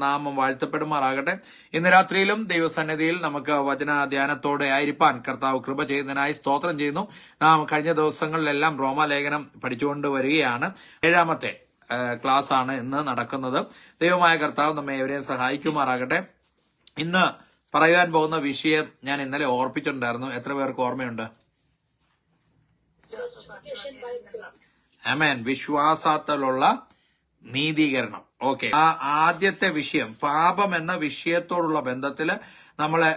നാമം വാഴ്ത്തപ്പെടുമാറാകട്ടെ. ഇന്ന് രാത്രിയിലും ദൈവസന്നിധിയിൽ നമുക്ക് വചന ധ്യാനത്തോടെ ആയിരിക്കാൻ കർത്താവ് കൃപ ചെയ്യുന്നതിനായി സ്തോത്രം ചെയ്യുന്നു. നാം കഴിഞ്ഞ ദിവസങ്ങളിലെല്ലാം റോമാലേഖനം പഠിച്ചുകൊണ്ട് വരികയാണ്. 7ാമത്തെ ക്ലാസ് ആണ് ഇന്ന് നടക്കുന്നത്. ദൈവമായ കർത്താവ് നമ്മെ എവരെയും സഹായിക്കുമാറാകട്ടെ. ഇന്ന് പറയുവാൻ പോകുന്ന വിഷയം ഞാൻ ഇന്നലെ ഓർപ്പിച്ചിട്ടുണ്ടായിരുന്നു. എത്ര പേർക്ക് ഓർമ്മയുണ്ട്? ആമേൻ. വിശ്വാസത്തിലുള്ള നീതീകരണം. ഓക്കെ, ആ ആദ്യത്തെ വിഷയം പാപം എന്ന വിഷയത്തോടുള്ള ബന്ധത്തില് നമ്മള്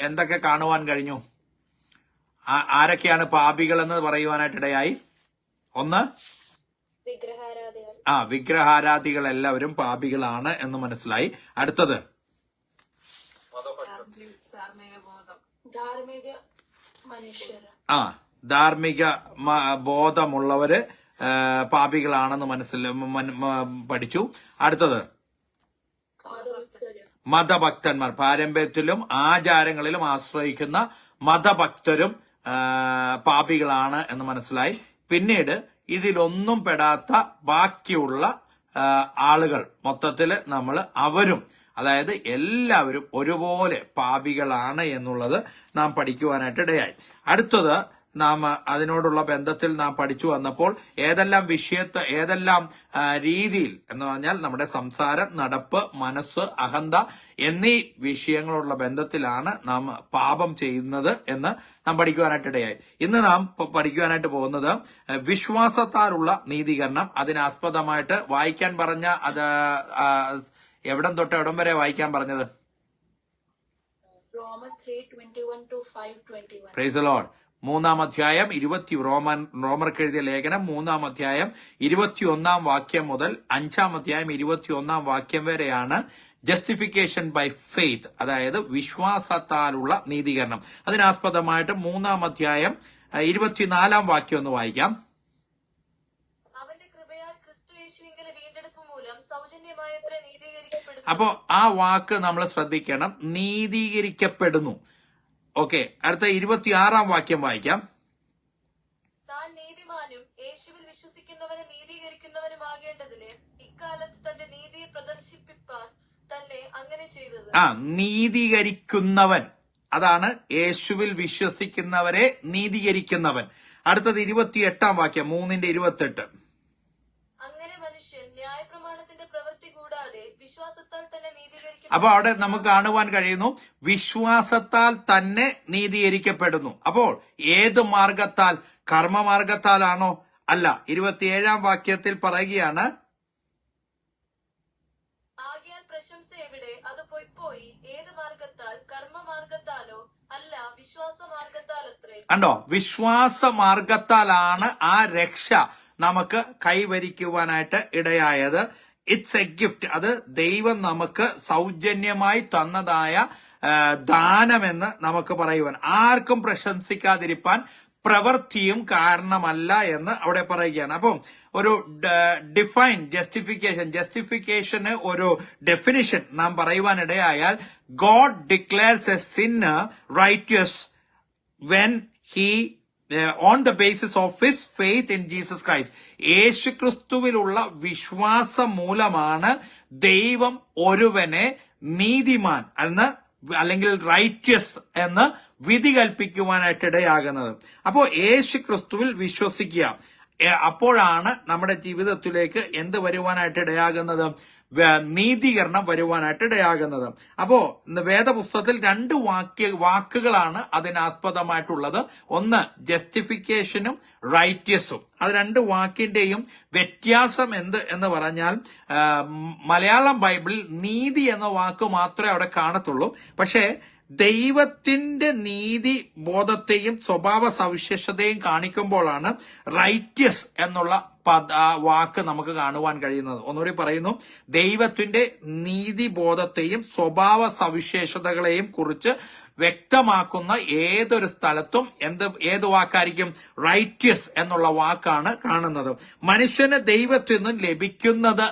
എന്തൊക്കെ കാണുവാൻ കഴിഞ്ഞു? ആരൊക്കെയാണ് പാപികൾ എന്ന് പറയുവാനായിട്ടിടയായി? ഒന്ന്, വിഗ്രഹാരാധികൾ എല്ലാവരും പാപികളാണ് എന്ന് മനസ്സിലായി. അടുത്തത് ധാർമ്മിക ബോധമുള്ളവര് പാപികളാണെന്ന് പഠിച്ചു. അടുത്തത് മതഭക്തന്മാർ, പാരമ്പര്യത്തിലും ആചാരങ്ങളിലും ആശ്രയിക്കുന്ന മതഭക്തരും പാപികളാണ് എന്ന് മനസ്സിലായി. പിന്നീട് ഇതിലൊന്നും പെടാത്ത ബാക്കിയുള്ള ആളുകൾ മൊത്തത്തില് അവരും, അതായത് എല്ലാവരും ഒരുപോലെ പാപികളാണ് എന്നുള്ളത് നാം പഠിക്കുവാനായിട്ട് ഇടയായി. അടുത്തത് നാം അതിനോടുള്ള ബന്ധത്തിൽ നാം പഠിച്ചു വന്നപ്പോൾ ഏതെല്ലാം രീതിയിൽ എന്ന് പറഞ്ഞാൽ നമ്മുടെ സംസാരം, നടപ്പ്, മനസ്സ്, അഹന്ത എന്നീ വിഷയങ്ങളോടുള്ള ബന്ധത്തിലാണ് നാം പാപം ചെയ്യുന്നത് എന്ന് നാം പഠിക്കുവാനായിട്ടിടയായി. ഇന്ന് നാം പഠിക്കുവാനായിട്ട് പോകുന്നത് വിശ്വാസത്താലുള്ള നീതീകരണം. അതിനാസ്പദമായിട്ട് വായിക്കാൻ പറഞ്ഞ അത് എവിടം തൊട്ട് എവിടം വരെ വായിക്കാൻ പറഞ്ഞത്? Praise the Lord. 3-ാം അധ്യായം റോമർക്ക് എഴുതിയ ലേഖനം 3-ാം അധ്യായം 21-ാം വാക്യം മുതൽ 5-ാം അധ്യായം 21-ാം വാക്യം വരെയാണ് ജസ്റ്റിഫിക്കേഷൻ ബൈ ഫെയ്ത്ത്, അതായത് വിശ്വാസത്താലുള്ള നീതീകരണം. അതിനാസ്പദമായിട്ട് 3-ാം അധ്യായം 24-ാം വാക്യം ഒന്ന് വായിക്കാം. അപ്പോ ആ വാക്ക് നമ്മൾ ശ്രദ്ധിക്കണം, നീതീകരിക്കപ്പെടുന്നു. ഓക്കെ, അടുത്ത 26-ാം വാക്യം വായിക്കാം. താൻ നീതിമാനും യേശുവിൽ വിശ്വസിക്കുന്നവനെ നീതീകരിക്കുന്നവനുമാകേണ്ടതിന് ഇക്കാലത്ത് തന്റെ നീതിയെ പ്രദർശിപ്പിപ്പാൻ തന്നെ അങ്ങനെ ചെയ്തത്. നീതീകരിക്കുന്നവൻ, അതാണ് യേശുവിൽ വിശ്വസിക്കുന്നവരെ നീതീകരിക്കുന്നവൻ. അടുത്തത് 28-ാം വാക്യം, 3:28. അപ്പൊ അവിടെ നമുക്ക് കാണുവാൻ കഴിയുന്നു, വിശ്വാസത്താൽ തന്നെ നീതീകരിക്കപ്പെടുന്നു. അപ്പോൾ ഏത് മാർഗത്താൽ? കർമ്മമാർഗത്താലാണോ? അല്ല. 27-ാം വാക്യത്തിൽ പറയുകയാണ്, കണ്ടോ, വിശ്വാസ മാർഗത്താലാണ് ആ രക്ഷ നമുക്ക് കൈവരിക്കുവാനായിട്ട് ഇടയായത്. It's A gift. അത് ദൈവം നമുക്ക് സൗജന്യമായി തന്നതായ ദാനമെന്ന് നമുക്ക് പറയുവാൻ, ആർക്കും പ്രശംസിക്കാതിരിപ്പാൻ പ്രവൃത്തിയും കാരണമല്ല എന്ന് അവിടെ പറയുകയാണ്. അപ്പം ഒരു ജസ്റ്റിഫിക്കേഷന് ഒരു ഡെഫിനിഷൻ നാം പറയുവാനിടയായാൽ, God declares a sinner righteous when he on the basis of his faith in Jesus Christ. യേശുക്രിസ്തുവിലുള്ള വിശ്വാസം മൂലമാണ് ദൈവം ഒരുവനെ നീതിമാൻ എന്ന്, അല്ലെങ്കിൽ റൈറ്റ്യസ് എന്ന് വിധി കൽപ്പിക്കുവാനായിട്ട് ഇടയാകുന്നത്. അപ്പോൾ യേശുക്രിസ്തുവിൽ വിശ്വസിക്കുക, അപ്പോഴാണ് നമ്മുടെ ജീവിതത്തിലേക്ക് എന്ത് വരുവാനായിട്ട് ഇടയാകുന്നത്? നീതീകരണം വരുവാനായിട്ട് ഇടയാകുന്നത്. അപ്പോ വേദപുസ്തകത്തിൽ 2 വാക്കുകളാണ് അതിനാസ്പദമായിട്ടുള്ളത്. ഒന്ന് ജസ്റ്റിഫിക്കേഷനും റൈറ്റ്യസും. അത് 2 വാക്കിന്റെയും വ്യത്യാസം എന്ന് പറഞ്ഞാൽ, മലയാളം ബൈബിളിൽ നീതി എന്ന വാക്ക് മാത്രമേ അവിടെ കാണത്തുള്ളൂ. പക്ഷേ ദൈവത്തിന്റെ നീതി ബോധത്തെയും സ്വഭാവ സവിശേഷതയും കാണിക്കുമ്പോഴാണ് റൈറ്റ്യസ് എന്നുള്ള വാക്ക് നമുക്ക് കാണുവാൻ കഴിയുന്നത്. ഒന്നുകൂടി പറയുന്നു, ദൈവത്തിന്റെ നീതി ബോധത്തെയും സ്വഭാവ സവിശേഷതകളെയും കുറിച്ച് വ്യക്തമാക്കുന്ന ഏതൊരു സ്ഥലത്തും ഏത് വാക്കായിരിക്കും? റൈറ്റ്യസ് എന്നുള്ള വാക്കാണ് കാണുന്നത്. മനുഷ്യന് ദൈവത്തിൽ നിന്നും ലഭിക്കുന്നത്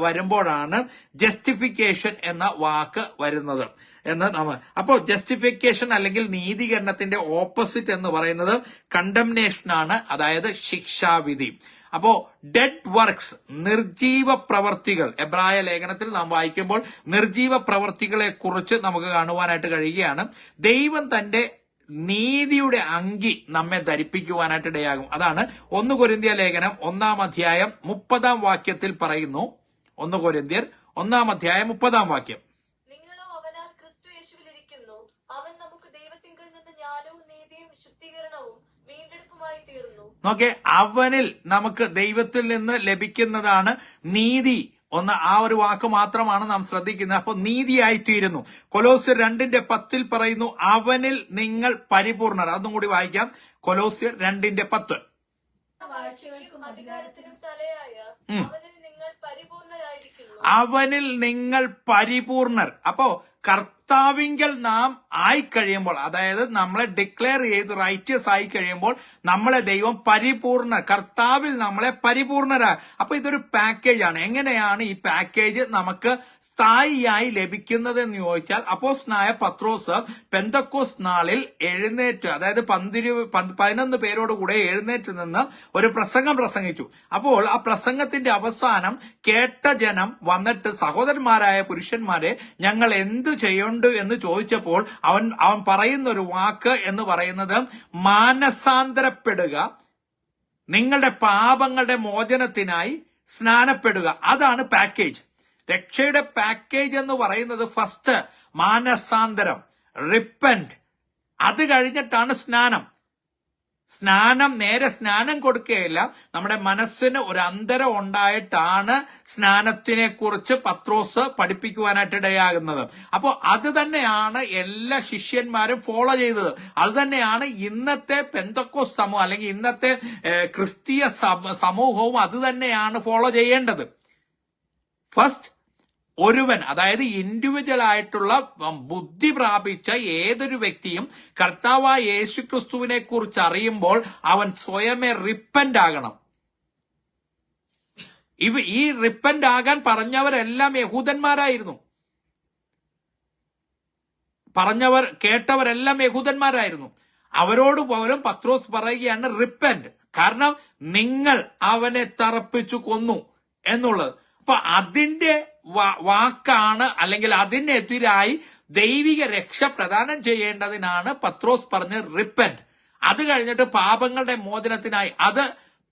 വരുമ്പോഴാണ് ജസ്റ്റിഫിക്കേഷൻ എന്ന വാക്ക് വരുന്നത് എന്ന് അപ്പോൾ ജസ്റ്റിഫിക്കേഷൻ അല്ലെങ്കിൽ നീതീകരണത്തിന്റെ ഓപ്പോസിറ്റ് എന്ന് പറയുന്നത് കണ്ടംനേഷൻ ആണ്, അതായത് ശിക്ഷാവിധി. അപ്പോ ഡെഡ് വർക്ക്സ്, നിർജീവ പ്രവർത്തികൾ, എബ്രായ ലേഖനത്തിൽ നാം വായിക്കുമ്പോൾ നിർജീവ പ്രവർത്തികളെ കുറിച്ച് നമുക്ക് കാണുവാനായിട്ട് കഴിയുകയാണ്. ദൈവം തന്റെ നീതിയുടെ അങ്കി നമ്മെ ധരിപ്പിക്കുവാനായിട്ട് ഇടയാകും. അതാണ് 1 കൊരിന്ത്യർ ലേഖനം 1-ാം അധ്യായം 30-ാം വാക്യത്തിൽ പറയുന്നു. 1 കൊരിന്ത്യർ 1-ാം അധ്യായം 30-ാം വാക്യം. നിങ്ങളോ അവനാൽ ക്രിസ്തു യേശുവിലിരിക്കുന്നു. അവൻ നമുക്ക് ദൈവത്തിങ്കൽ നിന്ന് ജ്ഞാനവും നീതിയും ശുദ്ധീകരണവും വീണ്ടെടുപ്പുമായി തീർന്നു. നോക്കെ, അവനിൽ നമുക്ക് ദൈവത്തിൽ നിന്ന് ലഭിക്കുന്നതാണ് നീതി. ആ ഒരു വാക്ക് മാത്രമാണ് നാം ശ്രദ്ധിക്കുന്നത്. അപ്പൊ നീതിയായി തീരുന്നു. കൊലോസ്യർ 2:10 പറയുന്നു, അവനിൽ നിങ്ങൾ പരിപൂർണർ. അതും കൂടി വായിക്കാം. കൊലോസ്യർ 2:10. വാഴ്ചകൾക്കും അധികാരത്തിനും തലയായ അവനിൽ നിങ്ങൾ പരിപൂർണരായിരിക്കുന്നു. അവനിൽ നിങ്ങൾ പരിപൂർണർ. അപ്പോ കർത്താവിങ്കൽ നാം ആയിക്കഴിയുമ്പോൾ, അതായത് നമ്മളെ ഡിക്ലെയർ ചെയ്ത് റൈറ്റിയസ് ആയി കഴിയുമ്പോൾ നമ്മളെ ദൈവം പരിപൂർണ, കർത്താവിൽ നമ്മളെ പരിപൂർണരാ. അപ്പൊ ഇതൊരു പാക്കേജ് ആണ്. എങ്ങനെയാണ് ഈ പാക്കേജ് നമുക്ക് സ്ഥായിയായി ലഭിക്കുന്നത് എന്ന് ചോദിച്ചാൽ, അപ്പോസ്തലനായ പത്രോസ് പെന്തക്കോസ്ത് നാളിൽ എഴുന്നേറ്റ്, അതായത് 11 പേരോടുകൂടെ എഴുന്നേറ്റ് നിന്ന് ഒരു പ്രസംഗം പ്രസംഗിച്ചു. അപ്പോൾ ആ പ്രസംഗത്തിന്റെ അവസാനം കേട്ട ജനം വന്നിട്ട്, സഹോദരന്മാരായ പുരുഷന്മാരെ, ഞങ്ങൾ എന്തു ചെയ്യണ്ടു എന്ന് ചോദിച്ചപ്പോൾ അവൻ പറയുന്ന ഒരു വാക്ക് എന്ന് പറയുന്നത് മാനസാന്തരപ്പെടുക, നിങ്ങളുടെ പാപങ്ങളുടെ മോചനത്തിനായി സ്നാനപ്പെടുക. അതാണ് പാക്കേജ്. രക്ഷയുടെ പാക്കേജ് എന്ന് പറയുന്നത് ഫസ്റ്റ് മാനസാന്തരം, റിപ്പന്റ്. അത് കഴിഞ്ഞിട്ടാണ് സ്നാനം. നേരെ സ്നാനം കൊടുക്കുകയില്ല. നമ്മുടെ മനസ്സിന് ഒരു അന്തരം ഉണ്ടായിട്ടാണ് സ്നാനത്തിനെ കുറിച്ച് പത്രോസ് പഠിപ്പിക്കുവാനായിട്ട് ഇടയാകുന്നത്. അപ്പോൾ അത് തന്നെയാണ് എല്ലാ ശിഷ്യന്മാരും ഫോളോ ചെയ്തത്. അത് തന്നെയാണ് ഇന്നത്തെ പെന്തക്കോസ്ത് സമൂഹം, അല്ലെങ്കിൽ ഇന്നത്തെ ക്രിസ്തീയ സമൂഹവും അത് തന്നെയാണ് ഫോളോ ചെയ്യേണ്ടത്. ഫസ്റ്റ് ഒരുവൻ, അതായത് ഇൻഡിവിജ്വൽ ആയിട്ടുള്ള ബുദ്ധി പ്രാപിച്ച ഏതൊരു വ്യക്തിയും കർത്താവായ യേശുക്രിസ്തുവിനെ കുറിച്ച് അറിയുമ്പോൾ അവൻ സ്വയമേ റിപ്പന്റ് ആകണം. ഈ റിപ്പന്റ് ആകാൻ പറഞ്ഞവരെല്ലാം യഹൂദന്മാരായിരുന്നു. കേട്ടവരെല്ലാം യഹൂദന്മാരായിരുന്നു. അവരോട് പോലും പത്രോസ് പറയുകയാണ് റിപ്പന്റ്. കാരണം നിങ്ങൾ അവനെ തറപ്പിച്ചു കൊന്നു എന്നുള്ളത്. അപ്പൊ അതിന്റെ വാക്കാണ്, അല്ലെങ്കിൽ അതിനെതിരായി ദൈവിക രക്ഷ പ്രദാനം ചെയ്യേണ്ടതിനാണ് പത്രോസ് പറഞ്ഞ റിപ്പന്റ്. അത് കഴിഞ്ഞിട്ട് പാപങ്ങളുടെ മോചനത്തിനായി, അത്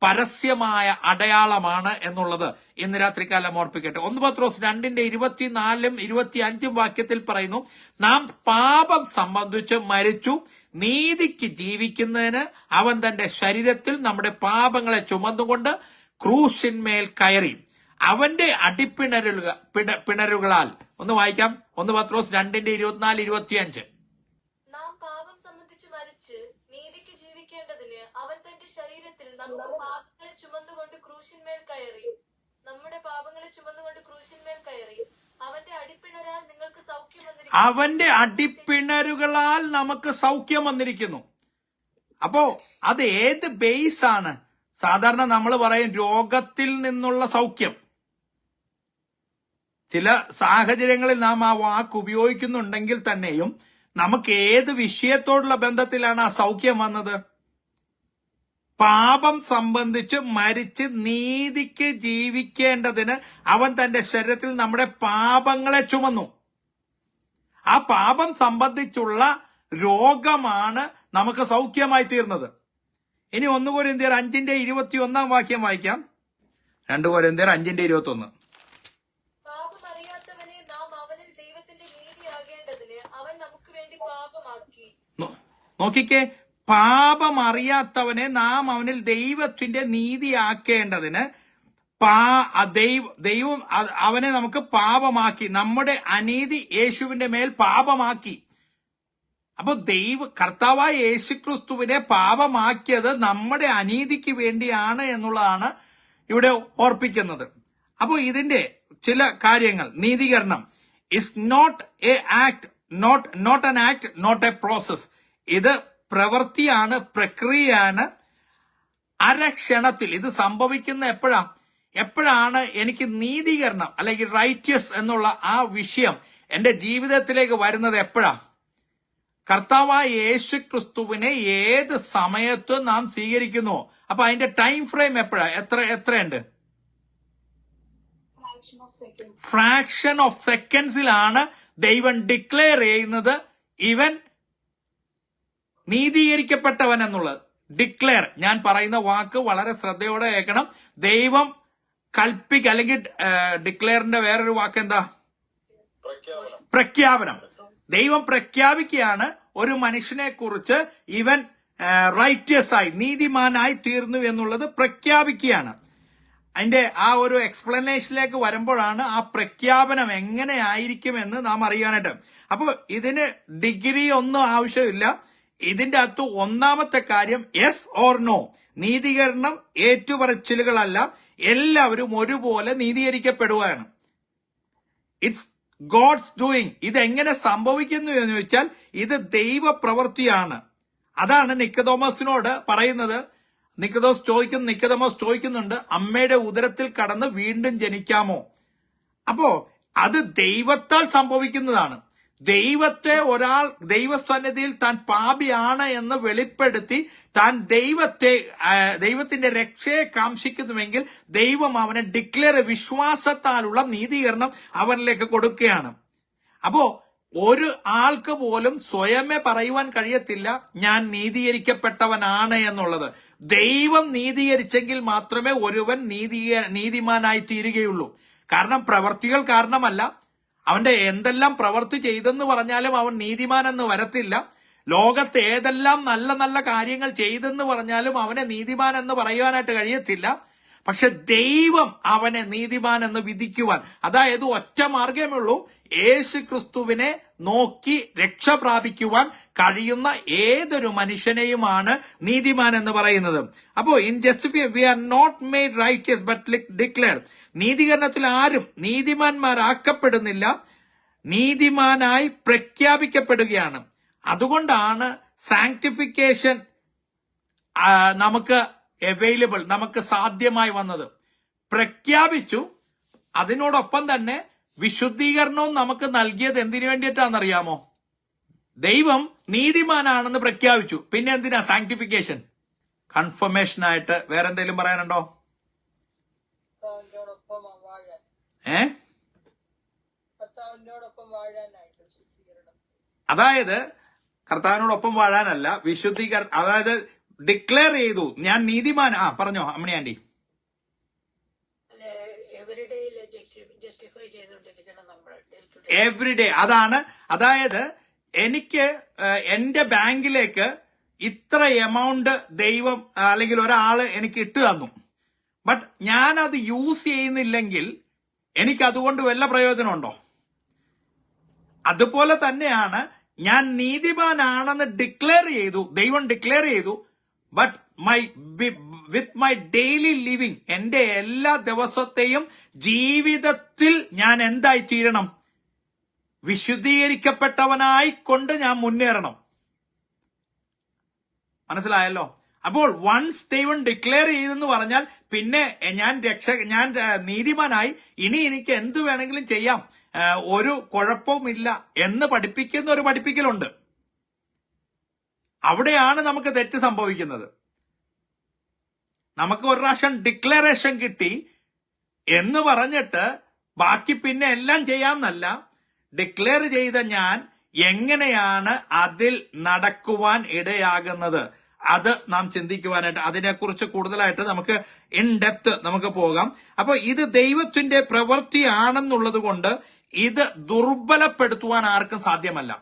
പരസ്യമായ അടയാളമാണ് എന്നുള്ളത് ഇന്ന് രാത്രികാലം ഓർപ്പിക്കട്ടെ. 1 പത്രോസ് 2:24 25 വാക്യത്തിൽ പറയുന്നു, നാം പാപം സംബന്ധിച്ച് മരിച്ചു, നീതിക്ക് ജീവിക്കുന്നതിന് അവൻ തന്റെ ശരീരത്തിൽ നമ്മുടെ പാപങ്ങളെ ചുമന്നുകൊണ്ട് ക്രൂശിന്മേൽ കയറി. അവന്റെ പിണരുകളാൽ. ഒന്ന് വായിക്കാം. 1 പത്രോസ് 2:24-25. നാം പാപം സംബന്ധിച്ച് മരിച്ച് നീതിക്ക് ജീവിക്കേണ്ടതിന് അവൻ തന്റെ ശരീരത്തിൽ നമ്മുടെ പാപങ്ങളെ ചുമന്നുകൊണ്ട് ക്രൂശിന്മേൽ കയറി. അവന്റെ അടിപ്പിണരാൽ നിങ്ങൾക്ക് സൗഖ്യം വന്നിരിക്കുന്നു. അവന്റെ അടിപ്പിണരുകളാൽ നമുക്ക് സൗഖ്യം വന്നിരിക്കുന്നു. അപ്പോ അത് ഏത് ബേസ് ആണ്? സാധാരണ നമ്മൾ പറയും രോഗത്തിൽ നിന്നുള്ള സൗഖ്യം. ചില സാഹചര്യങ്ങളിൽ നാം ആ വാക്ക് ഉപയോഗിക്കുന്നുണ്ടെങ്കിൽ തന്നെയും നമുക്ക് ഏത് വിഷയത്തോടുള്ള ബന്ധത്തിലാണ് ആ സൗഖ്യം വന്നത്? പാപം സംബന്ധിച്ച് മരിച്ച് നീതിക്ക് ജീവിക്കേണ്ടതിന് അവൻ തന്റെ ശരീരത്തിൽ നമ്മുടെ പാപങ്ങളെ ചുമന്നു. ആ പാപം സംബന്ധിച്ചുള്ള രോഗമാണ് നമുക്ക് സൗഖ്യമായി തീർന്നത്. ഇനി 1 കൊരിന്ത്യർ 5:21 വാക്യം വായിക്കാം. 2 കൊരിന്ത്യർ 5:21. പാപമറിയാത്തവനെ നാം അവനിൽ ദൈവത്തിന്റെ നീതിയാകേണ്ടതിന് അവൻ നമുക്ക് വേണ്ടി പാപമാക്കി. നോക്കിക്കേ, പാപമറിയാത്തവനെ നാം അവനിൽ ദൈവത്തിന്റെ നീതിയാക്കേണ്ടതിന് ദൈവം അവനെ നമുക്ക് പാപമാക്കി. നമ്മുടെ അനീതി യേശുവിന്റെ മേൽ പാപമാക്കി. അപ്പൊ കർത്താവായ യേശുക്രിസ്തുവിനെ പാപമാക്കിയത് നമ്മുടെ അനീതിക്ക് വേണ്ടിയാണ് എന്നുള്ളതാണ് ഇവിടെ ഓർപ്പിക്കുന്നത്. അപ്പോൾ ഇതിന്റെ ചില കാര്യങ്ങൾ, നീതീകരണം is not a act, not an act, not a process. ഇത് പ്രവൃത്തിയാണ്, പ്രക്രിയയാണ്. അരക്ഷണത്തിൽ ഇത് സംഭവിക്കുന്ന എപ്പോഴാണ് എനിക്ക് നീതീകരണം അല്ലെങ്കിൽ റൈറ്റിയസ് എന്നുള്ള ആ വിഷയം എന്റെ ജീവിതത്തിലേക്ക് വരുന്നത്? എപ്പോഴാ? കർത്താവായ യേശു ക്രിസ്തുവിനെ ഏത് സമയത്തും നാം സ്വീകരിക്കുന്നു. അപ്പൊ അതിന്റെ ടൈം ഫ്രെയിം എപ്പോഴാ, എത്രയുണ്ട്? ഫ്രാക്ഷൻ ഓഫ് സെക്കൻഡ്സിലാണ് ദൈവം ഡിക്ലെയർ ചെയ്യുന്നത് ഇവൻ നീതീകരിക്കപ്പെട്ടവൻ എന്നുള്ളത്. ഡിക്ലെയർ, ഞാൻ പറയുന്ന വാക്ക് വളരെ ശ്രദ്ധയോടെ കേൾക്കണം. ദൈവം കൽപ്പിക്കുക, അല്ലെങ്കിൽ ഡിക്ലെയറിന്റെ വേറൊരു വാക്ക് എന്താ? പ്രഖ്യാപനം. ദൈവം പ്രഖ്യാപിക്കുകയാണ് ഒരു മനുഷ്യനെ കുറിച്ച് ഇവൻ റൈറ്റിയസ് ആയി, നീതിമാനായി തീർന്നു എന്നുള്ളത് പ്രഖ്യാപിക്കുകയാണ്. അതിന്റെ ആ ഒരു എക്സ്പ്ലനേഷനിലേക്ക് വരുമ്പോഴാണ് ആ പ്രഖ്യാപനം എങ്ങനെ ആയിരിക്കുമെന്ന് നാം അറിയാനായിട്ട്. അപ്പോൾ ഇതിന് ഡിഗ്രി ഒന്നും ആവശ്യമില്ല. ഇതിന്റെ അകത്ത് ഒന്നാമത്തെ കാര്യം യെസ് ഓർ നോ. നീതീകരണം ഏറ്റുപറച്ചിലുകളല്ല, എല്ലാവരും ഒരുപോലെ നീതീകരിക്കപ്പെടുകയാണ്. It's God's doing. ഇതെങ്ങനെ സംഭവിക്കുന്നു എന്ന് ചോദിച്ചാൽ ഇത് ദൈവപ്രവൃത്തിയാണ്. അതാണ് നിക്കോദോമസിനോട് പറയുന്നത്. നിക്കോദോമസ് ചോദിക്കുന്നുണ്ട്, അമ്മയുടെ ഉദരത്തിൽ കടന്ന് വീണ്ടും ജനിക്കാമോ? അപ്പോ അത് ദൈവത്താൽ സംഭവിക്കുന്നതാണ്. ദൈവത്തെ ഒരാൾ ദൈവസന്നിധിയിൽ താൻ പാപിയാണ് എന്ന് വെളിപ്പെടുത്തി താൻ ദൈവത്തിന്റെ രക്ഷയെ കാംക്ഷിക്കുന്നുവെങ്കിൽ ദൈവം അവനെ ഡിക്ലെയർ, വിശ്വാസത്താലുള്ള നീതീകരണം അവനിലേക്ക് കൊടുക്കുകയാണ്. അപ്പോ ഒരു ആൾക്ക് പോലും സ്വയമേ പറയുവാൻ കഴിയത്തില്ല ഞാൻ നീതീകരിക്കപ്പെട്ടവനാണ് എന്നുള്ളത്. ദൈവം നീതീകരിച്ചെങ്കിൽ മാത്രമേ ഒരുവൻ നീതിമാനായി തീരുകയുള്ളൂ. കാരണം പ്രവർത്തികൾ കാരണമല്ല. അവന്റെ എന്തെല്ലാം പ്രവൃത്തി ചെയ്തെന്ന് പറഞ്ഞാലും അവൻ നീതിമാൻ എന്ന് വരത്തില്ല. ലോകത്ത് ഏതെല്ലാം നല്ല നല്ല കാര്യങ്ങൾ ചെയ്തെന്ന് പറഞ്ഞാലും അവനെ നീതിമാൻ എന്ന് പറയുവാനായിട്ട് കഴിയത്തില്ല. പക്ഷെ ദൈവം അവനെ നീതിമാൻ എന്ന് വിധിക്കുവാൻ, അതായത് ഒറ്റ മാർഗമേ ഉള്ളൂ, യേശു ക്രിസ്തുവിനെ നോക്കി രക്ഷ പ്രാപിക്കുവാൻ കഴിയുന്ന ഏതൊരു മനുഷ്യനെയുമാണ് നീതിമാൻ എന്ന് പറയുന്നത്. അപ്പോ in justify we are not made righteous but declare. നീതീകരണത്തിൽ ആരും നീതിമാന്മാരാക്കപ്പെടുന്നില്ല, നീതിമാനായി പ്രഖ്യാപിക്കപ്പെടുകയാണ്. അതുകൊണ്ടാണ് സാങ്ക്ടിഫിക്കേഷൻ നമുക്ക് അവൈലബിൾ, നമുക്ക് സാധ്യമായി വന്നത്. പ്രഖ്യാപിച്ചു, അതിനോടൊപ്പം തന്നെ വിശുദ്ധീകരണവും നമുക്ക് നൽകിയത് എന്തിനു വേണ്ടിയിട്ടാണെന്നറിയാമോ? ദൈവം നീതിമാനാണെന്ന് പ്രഖ്യാപിച്ചു. പിന്നെ എന്തിനാ സാങ്ക്ടിഫിക്കേഷൻ? കൺഫർമേഷനായിട്ട്. വേറെ എന്തെങ്കിലും പറയാനുണ്ടോ? അതായത് കർത്താവിനോടൊപ്പം വാഴാനല്ല, വിശുദ്ധീകരണം. അതായത് ഡിക്ലെയർ ചെയ്തു ഞാൻ നീതിമാൻ. പറഞ്ഞോ അമ്മണി ആന്റി. എവറിഡേ. അതാണ്, അതായത് എനിക്ക് എന്റെ ബാങ്കിലേക്ക് ഇത്ര എമൗണ്ട് ദൈവം അല്ലെങ്കിൽ ഒരാള് എനിക്ക് ഇട്ട് തന്നു. ബട്ട് ഞാൻ അത് യൂസ് ചെയ്യുന്നില്ലെങ്കിൽ എനിക്ക് അതുകൊണ്ട് വല്ല പ്രയോജനമുണ്ടോ? അതുപോലെ തന്നെയാണ് ഞാൻ നീതിമാനാണെന്ന് ഡിക്ലെയർ ചെയ്തു, ദൈവം ഡിക്ലെയർ ചെയ്തു. But with my daily living, എന്റെ എല്ലാ ദിവസത്തെയും ജീവിതത്തിൽ ഞാൻ എന്തായി തീരണം? വിശുദ്ധീകരിക്കപ്പെട്ടവനായി കൊണ്ട് ഞാൻ മുന്നേറണം. മനസ്സിലായല്ലോ? അപ്പോൾ വൺസ് ദൈവം ഡിക്ലെയർ ചെയ്തെന്ന് പറഞ്ഞാൽ പിന്നെ ഞാൻ നീതിമാനായി, ഇനി എനിക്ക് എന്തു വേണമെങ്കിലും ചെയ്യാം, ഒരു കുഴപ്പവുമില്ല എന്ന് പഠിപ്പിക്കുന്ന ഒരു പഠിപ്പിക്കലുണ്ട്. അവിടെയാണ് നമുക്ക് തെറ്റ് സംഭവിക്കുന്നത്. നമുക്ക് ഒരു പ്രാവശ്യം ഡിക്ലറേഷൻ കിട്ടി എന്ന് പറഞ്ഞിട്ട് ബാക്കി പിന്നെ എല്ലാം ചെയ്യാമെന്നല്ല. ഡിക്ലെയർ ചെയ്ത ഞാൻ എങ്ങനെയാണ് അതിൽ നടക്കുവാൻ ഇടയാകുന്നത്, അത് നാം ചിന്തിക്കുവാനായിട്ട്, അതിനെക്കുറിച്ച് കൂടുതലായിട്ട് നമുക്ക് ഇൻ ഡെപ്ത് നമുക്ക് പോകാം. അപ്പൊ ഇത് ദൈവത്തിന്റെ പ്രവൃത്തിയാണെന്നുള്ളത് കൊണ്ട് ഇത് ദുർബലപ്പെടുത്തുവാൻ ആർക്കും സാധ്യമല്ല.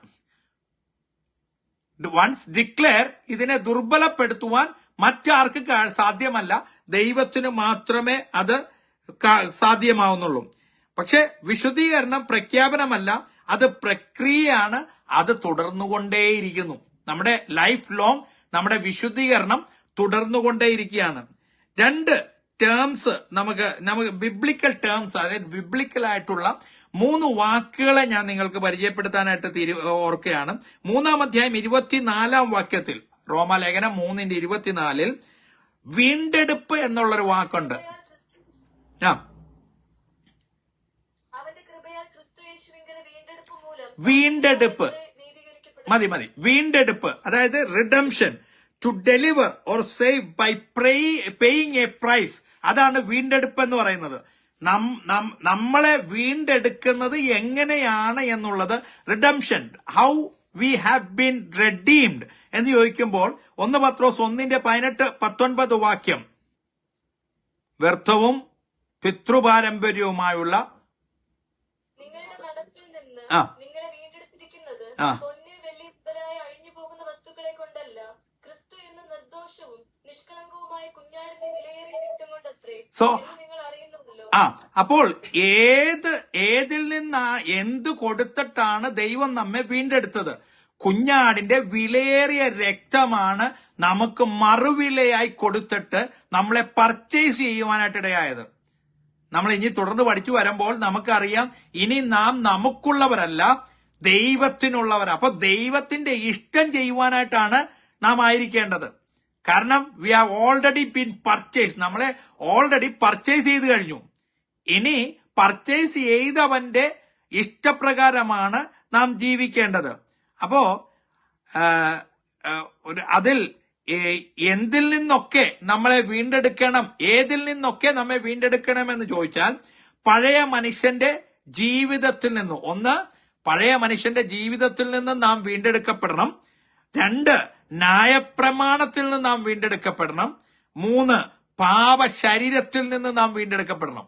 വൺസ് ഡിക്ലെയർ, ഇതിനെ ദുർബലപ്പെടുത്തുവാൻ മറ്റാർക്കും സാധ്യമല്ല. ദൈവത്തിന് മാത്രമേ അത് സാധ്യമാവുന്നുള്ളൂ. പക്ഷെ വിശുദ്ധീകരണം പ്രഖ്യാപനമല്ല, അത് പ്രക്രിയയാണ്. അത് തുടർന്നുകൊണ്ടേയിരിക്കുന്നു. നമ്മുടെ ലൈഫ് ലോങ് നമ്മുടെ വിശുദ്ധീകരണം തുടർന്നുകൊണ്ടേയിരിക്കുകയാണ്. രണ്ട് ടേംസ് നമുക്ക് ബിബ്ലിക്കൽ ടേംസ്, അതായത് ബിബ്ലിക്കൽ ആയിട്ടുള്ള 3 വാക്കുകളെ ഞാൻ നിങ്ങൾക്ക് പരിചയപ്പെടുത്താനായിട്ട് ഓർക്കുകയാണ്. 3-ാം അധ്യായം 24-ാം വാക്യത്തിൽ, റോമാലേഖനം 3:24 വീണ്ടെടുപ്പ് എന്നുള്ളൊരു വാക്കുണ്ട്. വീണ്ടെടുപ്പ്. മതി വീണ്ടെടുപ്പ്, അതായത് redemption, to deliver or save by paying a price. അതാണ് വീണ്ടെടുപ്പ് എന്ന് പറയുന്നത്. നമ്മളെ വീണ്ടെടുക്കുന്നത് എങ്ങനെയാണ് എന്നുള്ളത്, redemption, how we have been redeemed എന്ന് ചോദിക്കുമ്പോൾ 1 പത്രോസ് 1:18-19 വാക്യം, വ്യർത്ഥവും പിതൃപാരമ്പര്യവുമായുള്ള നിങ്ങളുടെ നടപ്പിൽ നിന്ന് ആ. നിങ്ങളെ വീണ്ടെടുത്തിരിക്കുന്നത് ആ. പൊന്ന് വെള്ളി മുതലായ അഴിഞ്ഞു പോകുന്ന വസ്തുക്കളെ കൊണ്ടല്ല, ക്രിസ്തു എന്ന നിർദോഷവും നിഷ്കളങ്കവുമായ കുഞ്ഞാടിന്റെ വിലയേറിയ രക്തം കൊണ്ടത്രേ So, എന്ന് നിങ്ങൾ അറിയുന്നുവല്ലോ. അപ്പോൾ ഏതിൽ നിന്നാ എന്ത് കൊടുത്തിട്ടാണ് ദൈവം നമ്മെ വീണ്ടെടുത്തത്? കുഞ്ഞാടിന്റെ വിലയേറിയ രക്തമാണ് നമുക്ക് മറുവിലയായി കൊടുത്തിട്ട് നമ്മളെ പർച്ചേസ് ചെയ്യുവാനായിട്ടിടയായത്. നമ്മൾ ഇനി തുടർന്ന് പഠിച്ചു വരുമ്പോൾ നമുക്കറിയാം, ഇനി നാം നമുക്കുള്ളവരല്ല, ദൈവത്തിനുള്ളവർ. അപ്പൊ ദൈവത്തിന്റെ ഇഷ്ടം ചെയ്യുവാനായിട്ടാണ് നാം ആയിരിക്കേണ്ടത്. കാരണം we have already been purchase, നമ്മളെ ഓൾറെഡി പർച്ചേസ് ചെയ്ത് കഴിഞ്ഞു. ഇനി പർച്ചേസ് ചെയ്തവന്റെ ഇഷ്ടപ്രകാരമാണ് നാം ജീവിക്കേണ്ടത്. അപ്പോ അതിൽ എന്തിൽ നിന്നൊക്കെ നമ്മളെ വീണ്ടെടുക്കണം, ഏതിൽ നിന്നൊക്കെ നമ്മെ വീണ്ടെടുക്കണം എന്ന് ചോദിച്ചാൽ, പഴയ മനുഷ്യന്റെ ജീവിതത്തിൽ നിന്നും, 1 പഴയ മനുഷ്യന്റെ ജീവിതത്തിൽ നിന്ന് നാം വീണ്ടെടുക്കപ്പെടണം. 2 ന്യായപ്രമാണത്തിൽ നിന്ന് നാം വീണ്ടെടുക്കപ്പെടണം. 3 പാപ ശരീരത്തിൽ നിന്ന് നാം വീണ്ടെടുക്കപ്പെടണം.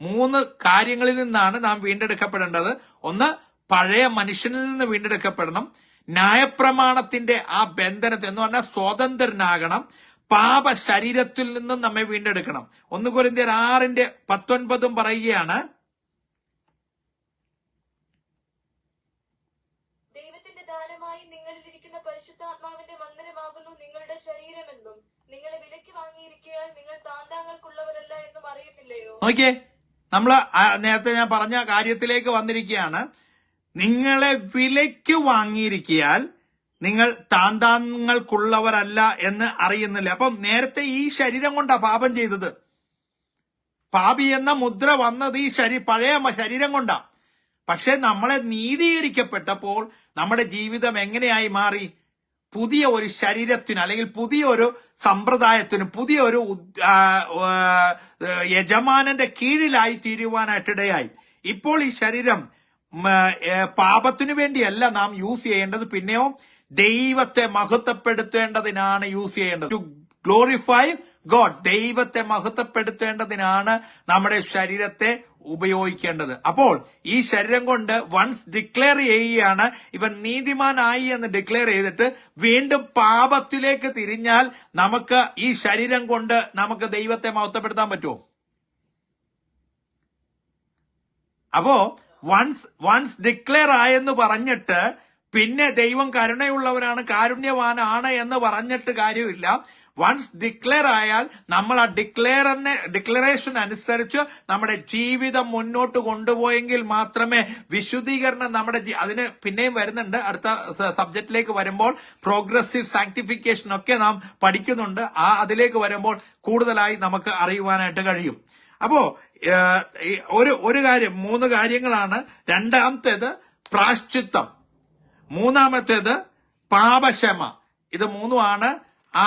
3 കാര്യങ്ങളിൽ നിന്നാണ് നാം വീണ്ടെടുക്കപ്പെടേണ്ടത്. 1 പഴയ മനുഷ്യനിൽ നിന്ന് വീണ്ടെടുക്കപ്പെടണം, ന്യായപ്രമാണത്തിന്റെ ആ ബന്ധനത്തിൽ എന്ന് പറഞ്ഞാൽ സ്വതന്ത്രനാകണം, പാപ ശരീരത്തിൽ നിന്നും നമ്മെ വീണ്ടെടുക്കണം. 1 കൊരിന്ത്യർ 6:19 പറയുകയാണ്, ദൈവത്തിന്റെ ദാനമായി നിങ്ങളിലിരിക്കുന്ന പരിശുദ്ധാത്മാവിന്റെ മന്ദിരമാകുന്നു നിങ്ങളുടെ ശരീരമെന്നും നിങ്ങളെ വിലയ്ക്ക് വാങ്ങിയിരിക്കയാൽ നിങ്ങൾ താന്താങ്ങൾക്കുള്ളവരല്ല എന്നും അറിയുന്നില്ലയോ? നോക്കിയേ, നമ്മള് നേരത്തെ ഞാൻ പറഞ്ഞ കാര്യത്തിലേക്ക് വന്നിരിക്കുകയാണ്. നിങ്ങളെ വിലയ്ക്ക് വാങ്ങിയിരിക്കയാൽ നിങ്ങൾ താന്താങ്ങൾക്കുള്ളവരല്ല എന്ന് അറിയുന്നില്ല. അപ്പം നേരത്തെ ഈ ശരീരം കൊണ്ടാ പാപം ചെയ്തത്. പാപി എന്ന മുദ്ര വന്നത് ഈ പഴയ ശരീരം കൊണ്ടാ. പക്ഷെ നമ്മളെ നീതീകരിക്കപ്പെട്ടപ്പോൾ നമ്മുടെ ജീവിതം എങ്ങനെയായി മാറി? പുതിയ ഒരു ശരീരത്തിന്, അല്ലെങ്കിൽ പുതിയ ഒരു സമ്പ്രദായത്തിന്, പുതിയ ഒരു യജമാനന്റെ കീഴിലായി തീരുവാനായിട്ടിടയായി. ഇപ്പോൾ ഈ ശരീരം പാപത്തിനു വേണ്ടിയല്ല നാം യൂസ് ചെയ്യേണ്ടത്, പിന്നെയോ ദൈവത്തെ മഹത്വപ്പെടുത്തേണ്ടതിനാണ് യൂസ് ചെയ്യേണ്ടത്. ടു ഗ്ലോറിഫൈ ഗോഡ്, ദൈവത്തെ മഹത്വപ്പെടുത്തേണ്ടതിനാണ് നമ്മുടെ ശരീരത്തെ ഉപയോഗിക്കേണ്ടത്. അപ്പോൾ ഈ ശരീരം കൊണ്ട് വൺസ് ഡിക്ലെയർ ചെയ്യുകയാണ്, ഇവൻ നീതിമാനായി എന്ന് ഡിക്ലെയർ ചെയ്തിട്ട് വീണ്ടും പാപത്തിലേക്ക് തിരിഞ്ഞാൽ നമുക്ക് ഈ ശരീരം കൊണ്ട് നമുക്ക് ദൈവത്തെ മഹത്വപ്പെടുത്താൻ പറ്റുമോ? അപ്പോ വൺസ് ഡിക്ലെയർ ആയെന്ന് പറഞ്ഞിട്ട് പിന്നെ ദൈവം കരുണയുള്ളവരാണ്, കാരുണ്യവാനാണ് എന്ന് പറഞ്ഞിട്ട് കാര്യമില്ല. വൺസ് ഡിക്ലെയർ ആയാൽ നമ്മൾ ആ ഡിക്ലറേഷൻ അനുസരിച്ച് നമ്മുടെ ജീവിതം മുന്നോട്ട് കൊണ്ടുപോയെങ്കിൽ മാത്രമേ വിശുദ്ധീകരണം നമ്മുടെ അതിന് പിന്നെയും വരുന്നുണ്ട്. അടുത്ത സബ്ജക്റ്റിലേക്ക് വരുമ്പോൾ പ്രോഗ്രസീവ് സാങ്ക്ടിഫിക്കേഷൻ ഒക്കെ നാം പഠിക്കുന്നുണ്ട്. അതിലേക്ക് വരുമ്പോൾ കൂടുതലായി നമുക്ക് അറിയുവാനായിട്ട് കഴിയും. അപ്പോ ഒരു കാര്യം, 3 കാര്യങ്ങളാണ്. രണ്ടാമത്തേത് പ്രാശ്ചിത്തം, മൂന്നാമത്തേത് പാപക്ഷമ. ഇത് 3ആണ് ആ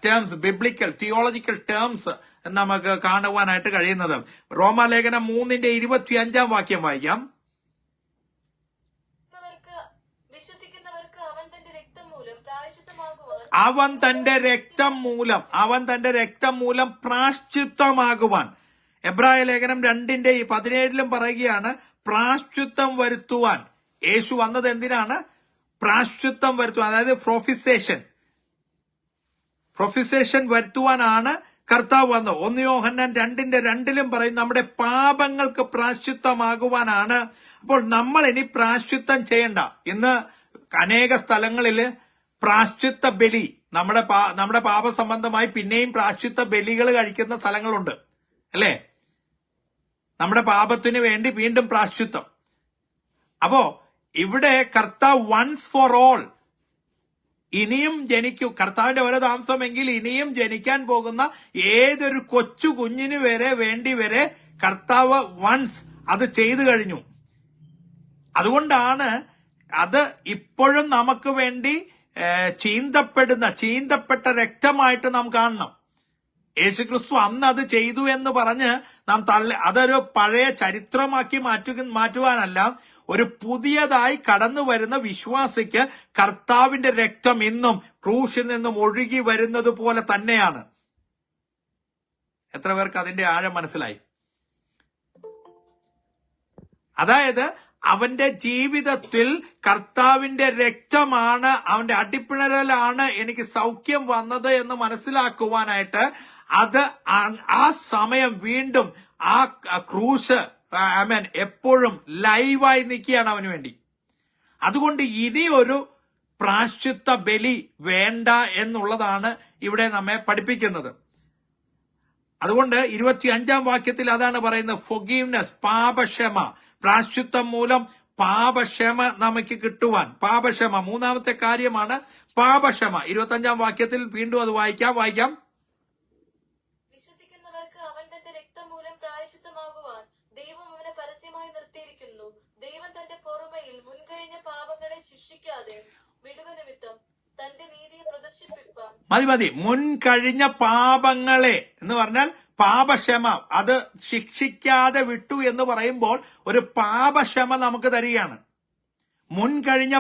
ടേംസ്, ബിബ്ലിക്കൽ തിയോളജിക്കൽ ടേംസ് നമുക്ക് കാണുവാനായിട്ട് കഴിയുന്നത്. റോമാലേഖനം 3:25 വാക്യം വായിക്കാം. വിശ്വസിക്കുന്നവർക്ക് അവൻ തന്റെ രക്തം മൂലം പ്രായശ്ചിത്തമാകുവാൻ, അവൻ തന്റെ രക്തം മൂലം പ്രാശ്ചിത്തമാകുവാൻ. എബ്രായ ലേഖനം 2:17 പറയുകയാണ്, പ്രാശ്ചിത്തം വരുത്തുവാൻ. യേശു വന്നത് എന്തിനാണ്? പ്രാശ്ചിത്തം വരുത്തുവാൻ, അതായത് പ്രൊഫിസേഷൻ വരുത്തുവാനാണ് കർത്താവ് വന്നത്. 1 യോഹന്നാൻ 2:2 പറയും, നമ്മുടെ പാപങ്ങൾക്ക് പ്രാശ്ചിത്തമാകുവാനാണ്. അപ്പോൾ നമ്മൾ ഇനി പ്രാശ്ചിത്തം ചെയ്യണ്ട. ഇന്ന് അനേക സ്ഥലങ്ങളില് പ്രാശ്ചിത്ത ബലി, നമ്മുടെ പാപ സംബന്ധമായി പിന്നെയും പ്രാശ്ചിത്ത ബലികൾ കഴിക്കുന്ന സ്ഥലങ്ങളുണ്ട്, അല്ലേ? നമ്മുടെ പാപത്തിന് വേണ്ടി വീണ്ടും പ്രാശ്ചിത്തം. അപ്പോ ഇവിടെ കർത്താവ് വൺസ് ഫോർ ഓൾ, ഇനിയും ജനിക്കും, കർത്താവിന്റെ ഓരോ താമസമെങ്കിൽ ഇനിയും ജനിക്കാൻ പോകുന്ന ഏതൊരു കൊച്ചു കുഞ്ഞിന് വേണ്ടി വരെ കർത്താവ് വൺസ് അത് ചെയ്തു കഴിഞ്ഞു. അതുകൊണ്ടാണ് അത് ഇപ്പോഴും നമുക്ക് വേണ്ടി ചീന്തപ്പെട്ട രക്തമായിട്ട് നാം കാണണം. യേശുക്രിസ്തു അന്ന് അത് ചെയ്തു എന്ന് പറഞ്ഞ് നാം അതൊരു പഴയ ചരിത്രമാക്കി മാറ്റുവാനല്ല, ഒരു പുതിയതായി കടന്നു വരുന്ന വിശ്വാസിക്ക് കർത്താവിന്റെ രക്തം ഇന്നും ക്രൂശിൽ നിന്നും ഒഴുകി വരുന്നത് പോലെ തന്നെയാണ്. എത്ര പേർക്ക് അതിന്റെ ആഴം മനസ്സിലായി? അതായത് അവന്റെ ജീവിതത്തിൽ കർത്താവിന്റെ രക്തമാണ്, അവന്റെ അടിപ്പിണരലാണ് എനിക്ക് സൗഖ്യം വന്നത് എന്ന് മനസ്സിലാക്കുവാനായിട്ട് അത് ആ സമയം വീണ്ടും ആ ക്രൂശ് എപ്പോഴും ലൈവായി നിൽക്കുകയാണ് അവന് വേണ്ടി. അതുകൊണ്ട് ഇനി ഒരു പ്രായശ്ചിത്ത ബലി വേണ്ട എന്നുള്ളതാണ് ഇവിടെ നമ്മെ പഠിപ്പിക്കുന്നത്. അതുകൊണ്ട് 25-ാം വാക്യത്തിൽ അതാണ് പറയുന്നത്, ഫൊഗീവ്നെസ്, പാപക്ഷമ. പ്രായശ്ചിത്തം മൂലം പാപക്ഷമ നമുക്ക് കിട്ടുവാൻ, പാപക്ഷമ മൂന്നാമത്തെ കാര്യമാണ് പാപക്ഷമ. 25-ാം വാക്യത്തിൽ വീണ്ടും അത് വായിക്കാം. വിശ്വസിക്കുന്നവർക്ക് അവൻ തന്റെ രക്തം മൂലം പ്രായശ്ചിത്തമാകുവാൻ ദൈവം അവനെ പരസ്യമായി നിർത്തിയിരിക്കുന്നു. ദൈവം തന്റെ പൊറുമയിൽ മുൻകഴിഞ്ഞ പാപങ്ങളെ ശിക്ഷിക്കാതെ വിടുക നിമിത്തം തന്റെ നീതിയെ പ്രദർശിപ്പിപ്പാൻ. മതി. മുൻകഴിഞ്ഞ പാപങ്ങളെ എന്ന് പറഞ്ഞാൽ പാപക്ഷമ, അത് ശിക്ഷിക്കാതെ വിട്ടു എന്ന് പറയുമ്പോൾ ഒരു പാപക്ഷമ നമുക്ക് തരികയാണ്. മുൻകഴിഞ്ഞ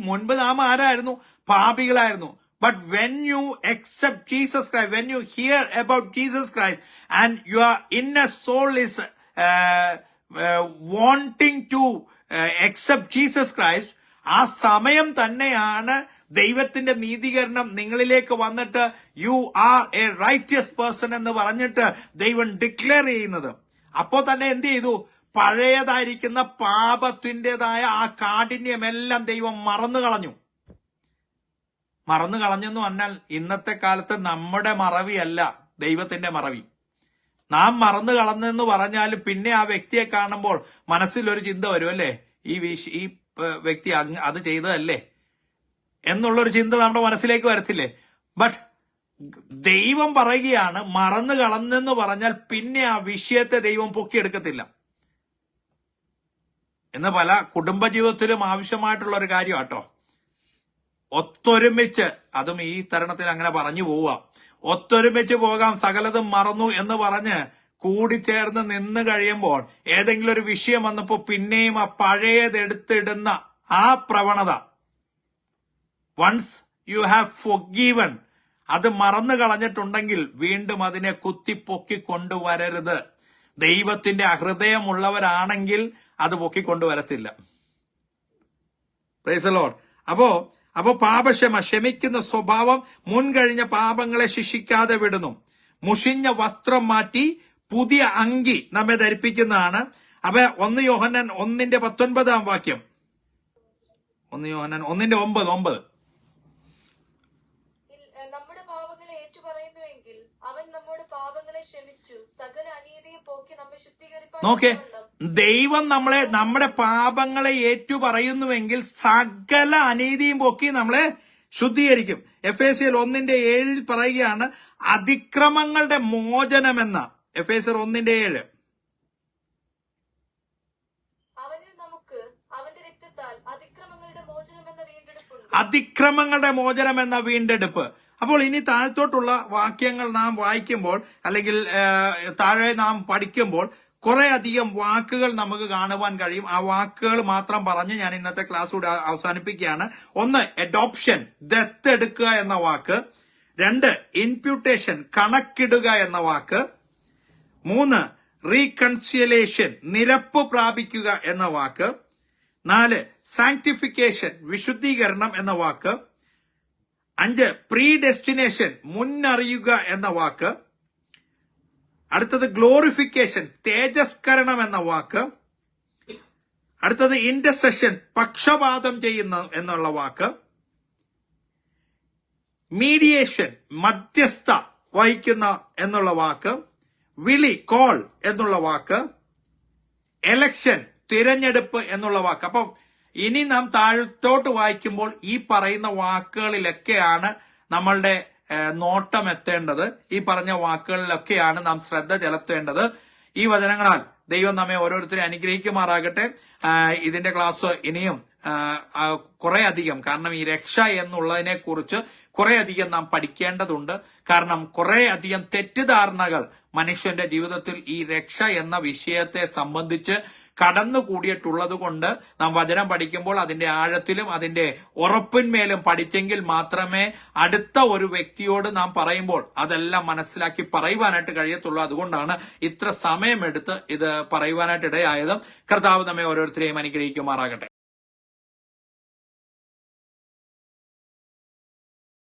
മുൻപ് നാം ആരായിരുന്നു? പാപികളായിരുന്നു. But when you accept Jesus Christ, when you hear about Jesus Christ and your inner soul is wanting to accept Jesus Christ, ആ സമയം തന്നെയാണ് ദൈവത്തിന്റെ നീതീകരണം നിങ്ങളിലേക്ക് വന്നിട്ട് you are A righteous person എന്ന് പറഞ്ഞിട്ട് ദൈവം ഡിക്ലെയർ ചെയ്യുന്നത്. അപ്പോ തന്നെ എന്ത് ചെയ്തു? പഴയതായിരിക്കുന്ന പാപത്തിൻ്റെതായ ആ കാഠിന്യമെല്ലാം ദൈവം മറന്നു കളഞ്ഞെന്ന് പറഞ്ഞാൽ ഇന്നത്തെ കാലത്ത് നമ്മുടെ മറവിയല്ല, ദൈവത്തിന്റെ മറവി. നാം മറന്നു കളഞ്ഞെന്ന് പറഞ്ഞാൽ പിന്നെ ആ വ്യക്തിയെ കാണുമ്പോൾ മനസ്സിലൊരു ചിന്ത വരും, അല്ലേ, ഈ വ്യക്തി അത് ചെയ്തതല്ലേ എന്നുള്ളൊരു ചിന്ത നമ്മുടെ മനസ്സിലേക്ക് വരത്തില്ലേ? ബട്ട് ദൈവം പറയുകയാണ്, മറന്നു കളഞ്ഞെന്ന് പറഞ്ഞാൽ പിന്നെ ആ വിഷയത്തെ ദൈവം പൊക്കിയെടുക്കത്തില്ല എന്ന്. പല കുടുംബജീവിതത്തിലും ആവശ്യമായിട്ടുള്ള ഒരു കാര്യം കേട്ടോ. ഒത്തൊരുമിച്ച്, അതും ഈ തരുണത്തിൽ അങ്ങനെ പറഞ്ഞു പോവുക, ഒത്തൊരുമിച്ച് പോകാം, സകലതും മറന്നു എന്ന് പറഞ്ഞ് കൂടിച്ചേർന്ന് നിന്ന് കഴിയുമ്പോൾ ഏതെങ്കിലും ഒരു വിഷയം വന്നപ്പോ പിന്നെയും ആ പഴയതെടുത്തിടുന്ന ആ പ്രവണത, വൺസ് യു ഹാവ് ഫൊർഗീവൻ, അത് മറന്നു കളഞ്ഞിട്ടുണ്ടെങ്കിൽ വീണ്ടും അതിനെ കുത്തിപ്പൊക്കി കൊണ്ടുവരരുത്. ദൈവത്തിന്റെ ഹൃദയമുള്ളവരാണെങ്കിൽ അത് പൊക്കിക്കൊണ്ടുവരത്തില്ല. Praise the Lord. അപ്പോ പാപക്ഷമ, ക്ഷമിക്കുന്ന സ്വഭാവം മുൻകഴിഞ്ഞ പാപങ്ങളെ ശിക്ഷിക്കാതെ വിടുന്നു. മുഷിഞ്ഞ വസ്ത്രം മാറ്റി പുതിയ അങ്കി നമ്മെ ധരിപ്പിക്കുന്നതാണ്. അപ്പൊ 1 യോഹന്നാൻ 1:19 വാക്യം, 1 യോഹന്നാൻ 1:9. നമ്മുടെ പാപങ്ങളെ ഏറ്റുപറയുന്നുവെങ്കിൽ അവൻ നമ്മുടെ പാപങ്ങളെ ക്ഷമിച്ചു സകല അനീതിയെ പോക്കി നമ്മെ ശുദ്ധീകരിപ്പാൻ. നോക്കേ, ദൈവം നമ്മുടെ പാപങ്ങളെ ഏറ്റുപറയുന്നുവെങ്കിൽ സകല അനീതിയും പോക്കി നമ്മളെ ശുദ്ധീകരിക്കും. എഫേസ്യർ 1:7 പറയുകയാണ് അതിക്രമങ്ങളുടെ മോചനമെന്ന. എഫേസ്യർ 1:7. അവനിൽ നമുക്ക് അവന്റെ രക്തത്താൽ അതിക്രമങ്ങളുടെ മോചനം എന്ന വീണ്ടെടുപ്പ്. അപ്പോൾ ഇനി താഴത്തോട്ടുള്ള വാക്യങ്ങൾ നാം വായിക്കുമ്പോൾ അല്ലെങ്കിൽ താഴെ നാം പഠിക്കുമ്പോൾ കുറെ അധികം വാക്കുകൾ നമുക്ക് കാണുവാൻ കഴിയും. ആ വാക്കുകൾ മാത്രം പറഞ്ഞ് ഞാൻ ഇന്നത്തെ ക്ലാസ് കൂടെ അവസാനിപ്പിക്കുകയാണ്. 1, അഡോപ്ഷൻ, ദത്തെടുക്കുക എന്ന വാക്ക്. 2, ഇംപ്യൂട്ടേഷൻ, കണക്കിടുക എന്ന വാക്ക്. 3, റീകൺസിലേഷൻ, നിരപ്പ് പ്രാപിക്കുക എന്ന വാക്ക്. 4, സാങ്ക്ടിഫിക്കേഷൻ, വിശുദ്ധീകരണം എന്ന വാക്ക്. 5, പ്രീഡെസ്റ്റിനേഷൻ, മുന്നറിയുക എന്ന വാക്ക്. അടുത്തത് ഗ്ലോറിഫിക്കേഷൻ, തേജസ്കരണം എന്ന വാക്ക്. അടുത്തത് ഇന്റർസെഷൻ, പക്ഷപാതം ചെയ്യുന്ന എന്നുള്ള വാക്ക്. മീഡിയേഷൻ, മധ്യസ്ഥ വഹിക്കുന്ന എന്നുള്ള വാക്ക്. വിളി, കോൾ എന്നുള്ള വാക്ക്. എലക്ഷൻ, തിരഞ്ഞെടുപ്പ് എന്നുള്ള വാക്ക്. അപ്പം ഇനി നാം താഴത്തോട്ട് വായിക്കുമ്പോൾ ഈ പറയുന്ന വാക്കുകളിലൊക്കെയാണ് നമ്മളുടെ നോട്ടം എത്തേണ്ടത്. ഈ പറഞ്ഞ വാക്കുകളിലൊക്കെയാണ് നാം ശ്രദ്ധ ചെലുത്തേണ്ടത്. ഈ വചനങ്ങളാൽ ദൈവം നമ്മെ ഓരോരുത്തരെ അനുഗ്രഹിക്കുമാറാകട്ടെ. ഇതിന്റെ ക്ലാസ് ഇനിയും കുറെ അധികം, കാരണം ഈ രക്ഷ എന്നുള്ളതിനെ കുറിച്ച് കുറെ അധികം നാം പഠിക്കേണ്ടതുണ്ട്. കാരണം കുറെ അധികം തെറ്റിദ്ധാരണകൾ മനുഷ്യന്റെ ജീവിതത്തിൽ ഈ രക്ഷ എന്ന വിഷയത്തെ സംബന്ധിച്ച് കടന്നുകൂടിയിട്ടുള്ളത് കൊണ്ട് നാം വചനം പഠിക്കുമ്പോൾ അതിന്റെ ആഴത്തിലും അതിന്റെ ഉറപ്പിന്മേലും പഠിച്ചെങ്കിൽ മാത്രമേ അടുത്ത ഒരു വ്യക്തിയോട് നാം പറയുമ്പോൾ അതെല്ലാം മനസ്സിലാക്കി പറയുവാനായിട്ട് കഴിയത്തുള്ളൂ. അതുകൊണ്ടാണ് ഇത്ര സമയമെടുത്ത് ഇത് പറയുവാനായിട്ട് ഇടയായതും. കർത്താവ് നമ്മെ ഓരോരുത്തരെയും അനുഗ്രഹിക്കുമാറാകട്ടെ.